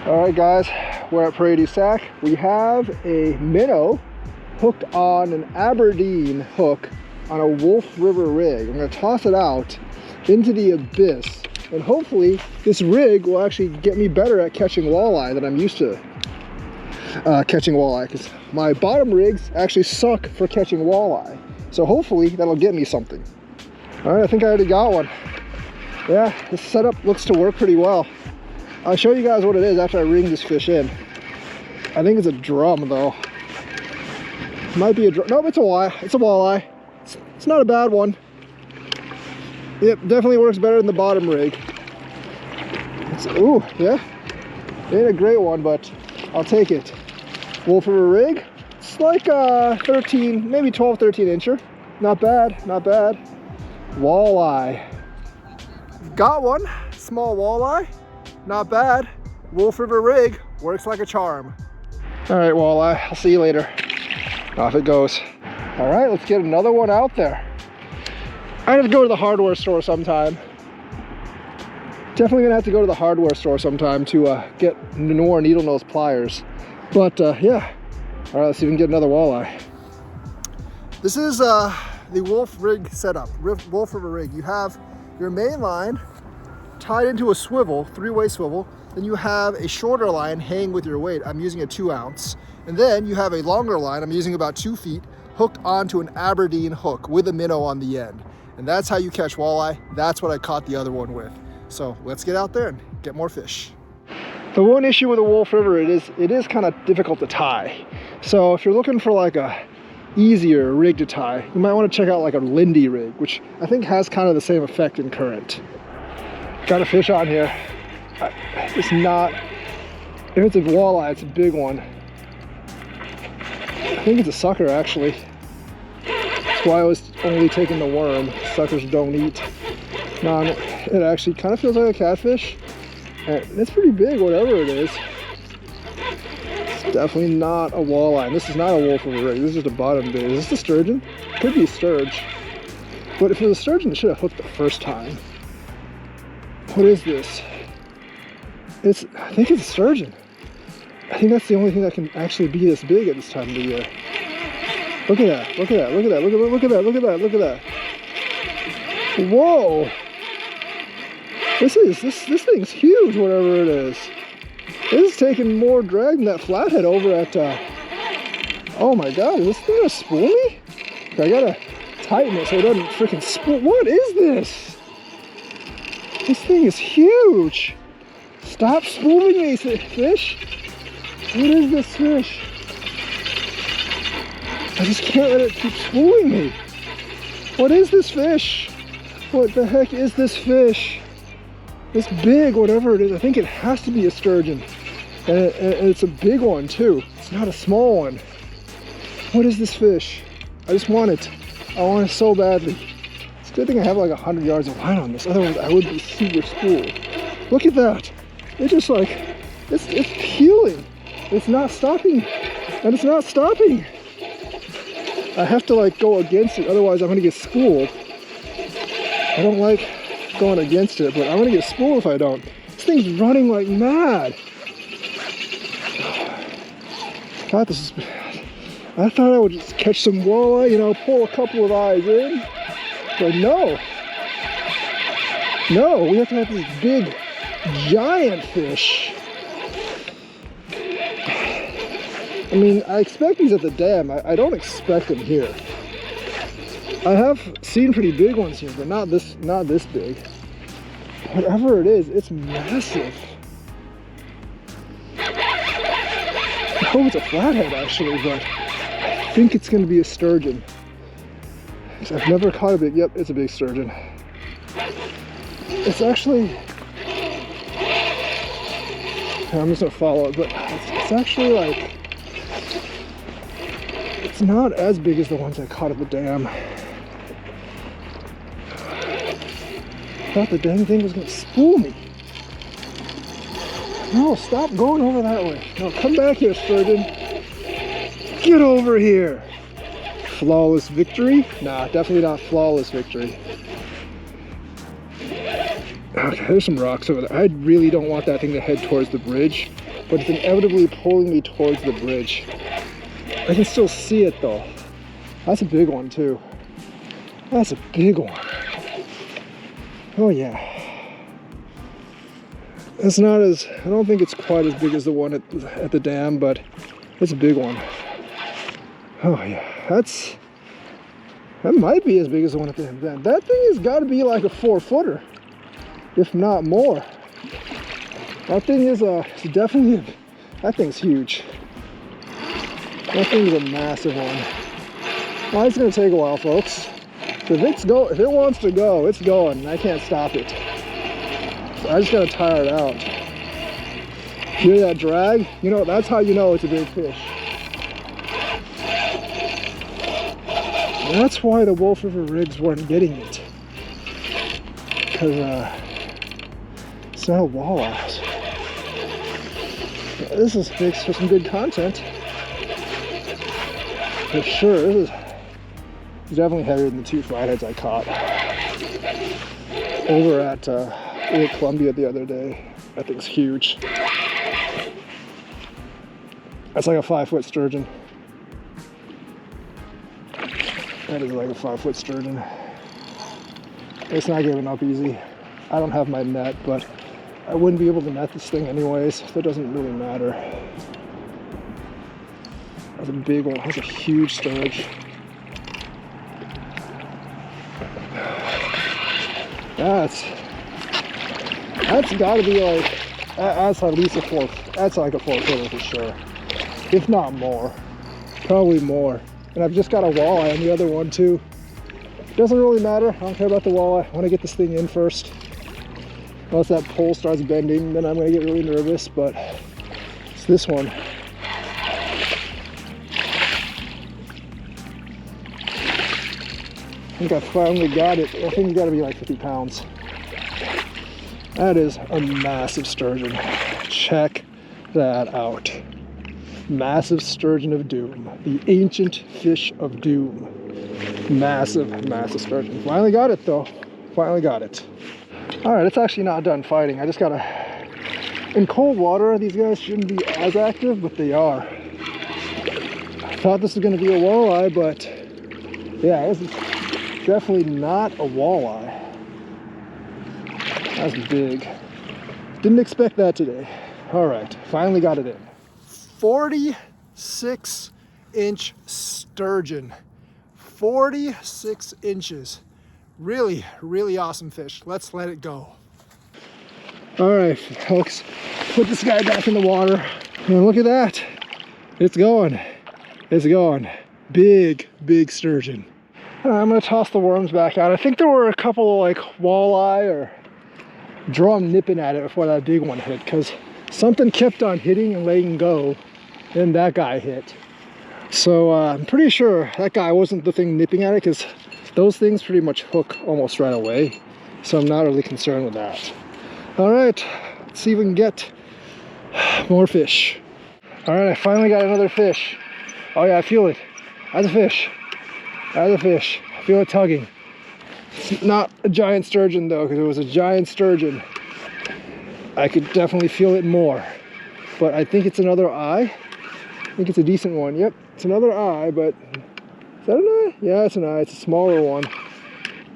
All right, guys, we're at Prairie Du Sac. We have a minnow hooked on an Aberdeen hook on a Wolf River rig. I'm gonna toss it out into the abyss, and hopefully this rig will actually get me better at catching walleye than I'm used to catching walleye, because my bottom rigs actually suck for catching walleye. So hopefully that'll get me something. All right, I think I already got one. Yeah, this setup looks to work pretty well. I'll show you guys what it is after I ring this fish in. I think it's a drum though. Might be a drum. Nope, it's a walleye. It's a walleye. It's not a bad one. Yep, definitely works better than the bottom rig. Ooh, yeah. It ain't a great one, but I'll take it. Wolf River rig. It's like a 13, maybe 12, 13 incher. Not bad, not bad. Walleye. Got one. Small walleye. Not bad. Wolf River rig works like a charm. All right, walleye, I'll see you later. Off it goes. All right, let's get another one out there. I have to go to the hardware store sometime. Definitely gonna have to go to the hardware store sometime to get more needle nose pliers. But yeah, all right, let's see if we can get another walleye. This is the Wolf rig setup, Wolf River rig. You have your main line tied into a swivel, three-way swivel. Then you have a shorter line hanging with your weight. I'm using a 2 ounce. And then you have a longer line, I'm using about 2 feet, hooked onto an Aberdeen hook with a minnow on the end. And that's how you catch walleye. That's what I caught the other one with. So let's get out there and get more fish. The one issue with the Wolf River, it is kind of difficult to tie. So if you're looking for like a easier rig to tie, you might want to check out like a Lindy rig, which I think has kind of the same effect in current. Got a fish on here. It's not, if it's a walleye, it's a big one. I think it's a sucker actually. That's why I was only taking the worm. Suckers don't eat. No, it actually kind of feels like a catfish. And it's pretty big, whatever it is. It's definitely not a walleye. And this is not a Wolf River rig. This is just a bottom bait. Is this a sturgeon? Could be a sturge. But if it was a sturgeon, it should have hooked the first time. What is this? I think it's a sturgeon. I think that's the only thing that can actually be this big at this time of the year. Look at that, look at that, look at that, look at that, look at that, look at that, look at that. Whoa! This thing's huge, whatever it is. This is taking more drag than that flathead over at, oh my God, is this thing gonna spool me? Okay, I gotta tighten it so it doesn't freaking spool. What is this? This thing is huge. Stop spooling me, fish. What is this fish? I just can't let it keep spooling me. What is this fish? What the heck is this fish? It's big, whatever it is. I think it has to be a sturgeon. And it's a big one too. It's not a small one. What is this fish? I just want it. I want it so badly. It's a good thing I have like 100 yards of line on this. Otherwise I would be super spooled. Look at that. It just like, it's peeling. It's not stopping. And it's not stopping. I have to like go against it, otherwise I'm gonna get spooled. I don't like going against it, but I'm gonna get spooled if I don't. This thing's running like mad. God, this is bad. I thought I would just catch some walleye, you know, pull a couple of eyes in. But no. No, we have to have these big, giant fish. I mean, I expect these at the dam. I don't expect them here. I have seen pretty big ones here, but not this big. Whatever it is, it's massive. I hope it's a flathead actually, but I think it's gonna be a sturgeon. I've never caught a big, yep, it's a big sturgeon. It's actually, I'm just gonna follow it, but it's actually like, it's not as big as the ones I caught at the dam. I thought the dang thing was gonna spool me. No, stop going over that way. No, come back here, sturgeon. Get over here. Flawless victory? Nah, definitely not flawless victory. Okay, there's some rocks over there. I really don't want that thing to head towards the bridge. but it's inevitably pulling me towards the bridge. I can still see it though. That's a big one too. That's a big one. Oh yeah. It's not as, I don't think it's quite as big as the one at the dam, but it's a big one. Oh yeah, that might be as big as the one at the dam. That thing has got to be like a 4-footer, if not more. That thing is definitely, that thing's huge. That thing is a massive one. Well, it's gonna take a while, folks. If it wants to go, it's going. I can't stop it. So I just gotta tire it out. Hear that drag? You know, that's how you know it's a big fish. And that's why the Wolf River rigs weren't getting it. Because it's not a walleye. This makes for some good content. For sure, this is definitely heavier than the 2 flatheads I caught over at Lake Columbia the other day. That thing's huge. That's like a 5-foot sturgeon. That is like a 5-foot sturgeon. It's not giving up easy. I don't have my net, but I wouldn't be able to net this thing anyways, so it doesn't really matter. That's a big one. That's a huge sturge. That's got to be like, that's at least a 4. That's like a 4-footer for sure, if not more. Probably more. And I've just got a walleye on the other one too. Doesn't really matter. I don't care about the walleye. I want to get this thing in first. Once that pole starts bending, then I'm going to get really nervous. But it's this one. I think I finally got it. I think it's got to be like 50 pounds. That is a massive sturgeon. Check that out. Massive sturgeon of doom. The ancient fish of doom. Massive, massive sturgeon. Finally got it though. Finally got it. All right, it's actually not done fighting. I just gotta, in cold water, these guys shouldn't be as active, but they are. I thought this was gonna be a walleye, but yeah, this is definitely not a walleye. That's big. Didn't expect that today. All right, finally got it in. 46-inch sturgeon. 46 inches. Really, really awesome fish. Let's let it go. All right, folks, put this guy back in the water. And look at that. It's going. It's going. Big, big sturgeon. I'm gonna toss the worms back out. I think there were a couple of like walleye or drum nipping at it before that big one hit, because something kept on hitting and letting go, and that guy hit. So I'm pretty sure that guy wasn't the thing nipping at it, because those things pretty much hook almost right away. So I'm not really concerned with that. All right, let's see if we can get more fish. All right, I finally got another fish. Oh yeah, I feel it. That's a fish. That's a fish. I feel it tugging. It's not a giant sturgeon though, because if it was a giant sturgeon, I could definitely feel it more. But I think it's another eye. I think it's a decent one. Yep, it's another eye, but is that an eye? Yeah, it's an eye. It's a smaller one.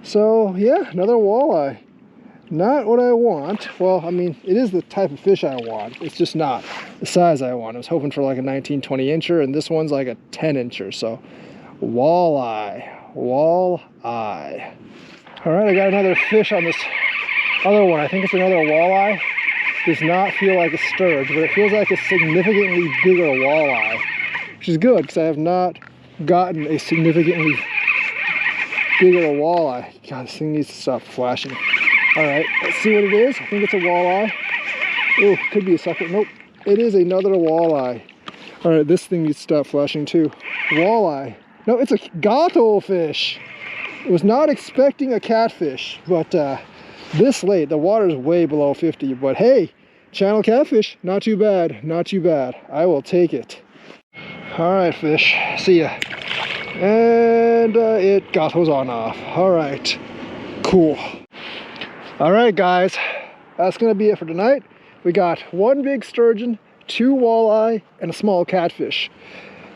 So yeah, another walleye. Not what I want. Well, I mean, it is the type of fish I want. It's just not the size I want. I was hoping for like a 19, 20 incher, and this one's like a 10 incher. So walleye, walleye. All right, I got another fish on this other one. I think it's another walleye. Does not feel like a sturge, but it feels like a significantly bigger walleye, which is good because I have not gotten a significantly bigger walleye. God, this thing needs to stop flashing. All right, let's see what it is. I think it's a walleye. Oh, could be a sucker. Nope, it is another walleye. All right, this thing needs to stop flashing too. Walleye. No, it's a gato fish. I was not expecting a catfish, but this late, the water's way below 50, but hey, channel catfish, not too bad, not too bad. I will take it. All right, fish, see ya. And it gatos on off. All right, cool. All right, guys, that's gonna be it for tonight. We got one big sturgeon, 2 walleye and a small catfish.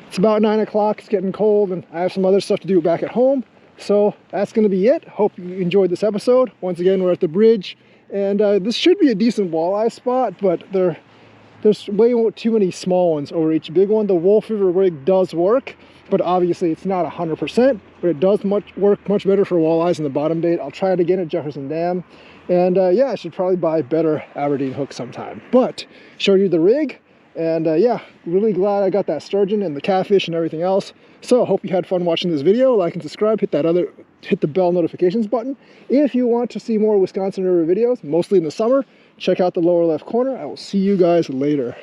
It's about 9 o'clock, it's getting cold, and I have some other stuff to do back at home. So that's going to be it. Hope you enjoyed this episode. Once again, we're at the bridge, and this should be a decent walleye spot, but there's way too many small ones over each big one. The Wolf River rig does work, but obviously it's not 100%, but it does work much better for walleyes in the bottom bait. I'll try it again at Jefferson Dam. And yeah, I should probably buy better Aberdeen hooks sometime. But showed you the rig, and yeah, really glad I got that sturgeon and the catfish and everything else. So I hope you had fun watching this video. Like and subscribe, hit the bell notifications button. If you want to see more Wisconsin River videos, mostly in the summer, check out the lower left corner. I will see you guys later.